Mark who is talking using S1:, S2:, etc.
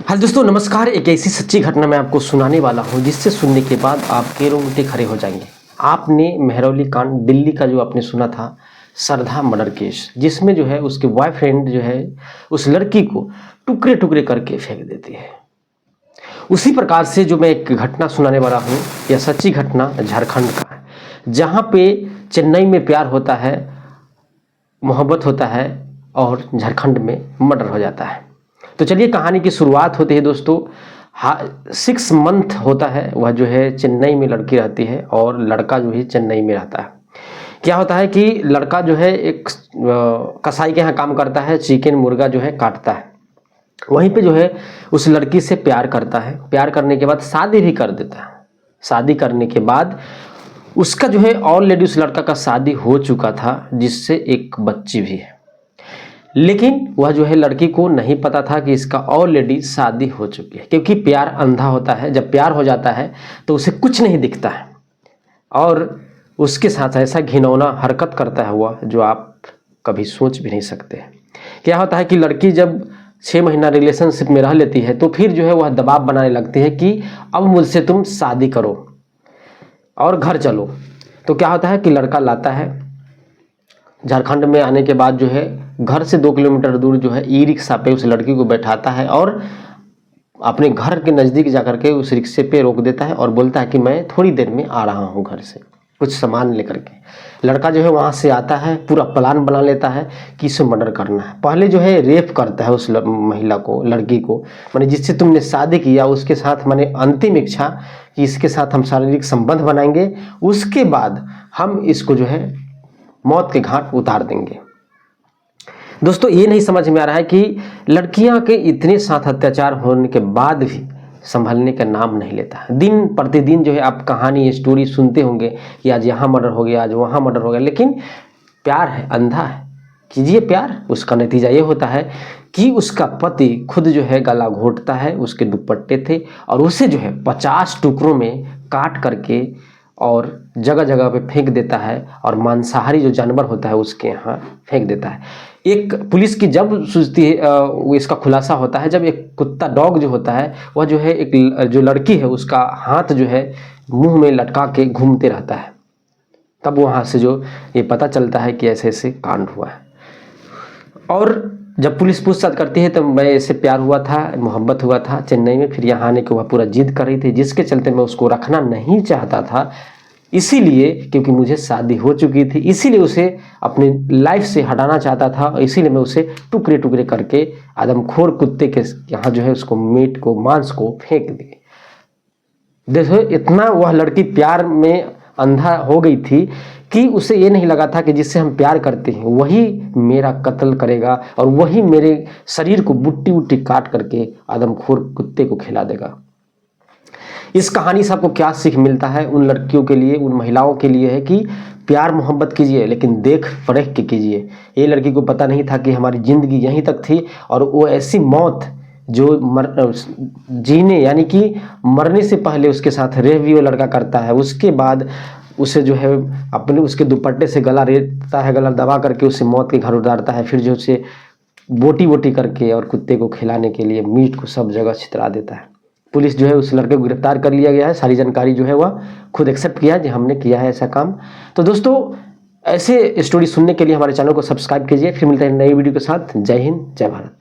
S1: हाँ दोस्तों नमस्कार। एक ऐसी सच्ची घटना मैं आपको सुनाने वाला हूँ जिससे सुनने के बाद आपके रोंगटे खड़े हो जाएंगे। आपने मेहरौली कांड दिल्ली का जो आपने सुना था, श्रद्धा मर्डर केस, जिसमें जो है उसके बॉयफ्रेंड जो है उस लड़की को टुकड़े टुकड़े करके फेंक देती है। उसी प्रकार से जो मैं एक घटना सुनाने वाला हूँ, यह सच्ची घटना झारखंड का है, जहाँ पे चेन्नई में प्यार होता है, मोहब्बत होता है और झारखंड में मर्डर हो जाता है। तो चलिए कहानी की शुरुआत होती है दोस्तों। 6 मंथ होता है, वह जो है चेन्नई में लड़की रहती है और लड़का जो है चेन्नई में रहता है। क्या होता है कि लड़का जो है एक कसाई के यहाँ काम करता है, चिकन मुर्गा जो है काटता है। वहीं पे जो है उस लड़की से प्यार करता है। प्यार करने के बाद शादी भी कर देता है। शादी करने के बाद उसका जो है ऑलरेडी उस लड़का का शादी हो चुका था, जिससे एक बच्ची भी है। लेकिन वह जो है लड़की को नहीं पता था कि इसका ऑलरेडी शादी हो चुकी है, क्योंकि प्यार अंधा होता है। जब प्यार हो जाता है तो उसे कुछ नहीं दिखता है और उसके साथ ऐसा घिनौना हरकत करता है वह, जो आप कभी सोच भी नहीं सकते। क्या होता है कि लड़की जब 6 महीना रिलेशनशिप में रह लेती है तो फिर जो है वह दबाव बनाने लगती है कि अब मुझसे तुम शादी करो और घर चलो। तो क्या होता है कि लड़का लाता है। झारखंड में आने के बाद जो है घर से 2 किलोमीटर दूर जो है ई रिक्शा पे उस लड़की को बैठाता है और अपने घर के नज़दीक जाकर के उस रिक्शे पे रोक देता है और बोलता है कि मैं थोड़ी देर में आ रहा हूँ घर से कुछ सामान लेकर के। लड़का जो है वहाँ से आता है, पूरा प्लान बना लेता है कि इसे मर्डर करना है। पहले जो है रेप करता है उस महिला को, लड़की को, माने जिससे तुमने शादी किया उसके साथ, माने अंतिम इच्छा कि इसके साथ हम शारीरिक संबंध बनाएंगे, उसके बाद हम इसको जो है मौत के घाट उतार देंगे। दोस्तों ये नहीं समझ में आ रहा है कि लड़कियां के इतने साथ अत्याचार होने के बाद भी संभलने का नाम नहीं लेता है। दिन प्रतिदिन जो है आप कहानी स्टोरी सुनते होंगे कि आज यहाँ मर्डर हो गया, आज वहाँ मर्डर हो गया, लेकिन प्यार है, अंधा है। कीजिए प्यार, उसका नतीजा ये होता है कि उसका पति खुद जो है गला घोटता है, उसके दुपट्टे थे और उसे जो है 50 टुकड़ों में काट करके और जगह जगह पे फेंक देता है और मांसाहारी जो जानवर होता है उसके यहाँ फेंक देता है। एक पुलिस की जब सूझती है, इसका खुलासा होता है जब एक कुत्ता डॉग जो होता है वह जो है एक जो लड़की है उसका हाथ जो है मुंह में लटका के घूमते रहता है। तब वहाँ से जो ये पता चलता है कि ऐसे ऐसे कांड हुआ है। और जब पुलिस पूछताछ करती है तो मैं ऐसे प्यार हुआ था, मोहब्बत हुआ था चेन्नई में, फिर यहाँ आने के वह पूरा जिद कर रही थी, जिसके चलते मैं उसको रखना नहीं चाहता था, इसीलिए क्योंकि मुझे शादी हो चुकी थी, इसीलिए उसे अपनी लाइफ से हटाना चाहता था, इसीलिए मैं उसे टुकड़े टुकड़े करके आदमखोर कुत्ते के यहाँ जो है उसको मीट को, मांस को फेंक दिए। देखो इतना वह लड़की प्यार में अंधा हो गई थी कि उसे ये नहीं लगा था कि जिससे हम प्यार करते हैं वही मेरा कत्ल करेगा और वही मेरे शरीर को बुट्टी बुट्टी काट करके आदमखोर कुत्ते को खिला देगा। इस कहानी से आपको क्या सीख मिलता है? उन लड़कियों के लिए, उन महिलाओं के लिए है कि प्यार मोहब्बत कीजिए लेकिन देख परख के कीजिए। ये लड़की को पता नहीं था कि हमारी जिंदगी यहीं तक थी और वो ऐसी मौत जो जीने यानी कि मरने से पहले उसके साथ रेप भी वो लड़का करता है, उसके बाद उसे जो है अपने उसके दुपट्टे से गला रेतता है, गला दबा करके उसे मौत के घर उतारता है, फिर जो उसे बोटी बोटी करके और कुत्ते को खिलाने के लिए मीट को सब जगह छितरा देता है। पुलिस जो है उस लड़के को गिरफ्तार कर लिया गया है। सारी जानकारी जो है वह खुद एक्सेप्ट किया है कि हमने किया है ऐसा काम। तो दोस्तों ऐसे स्टोरी सुनने के लिए हमारे चैनल को सब्सक्राइब कीजिए। फिर मिलते हैं नई वीडियो के साथ। जय हिंद, जय भारत।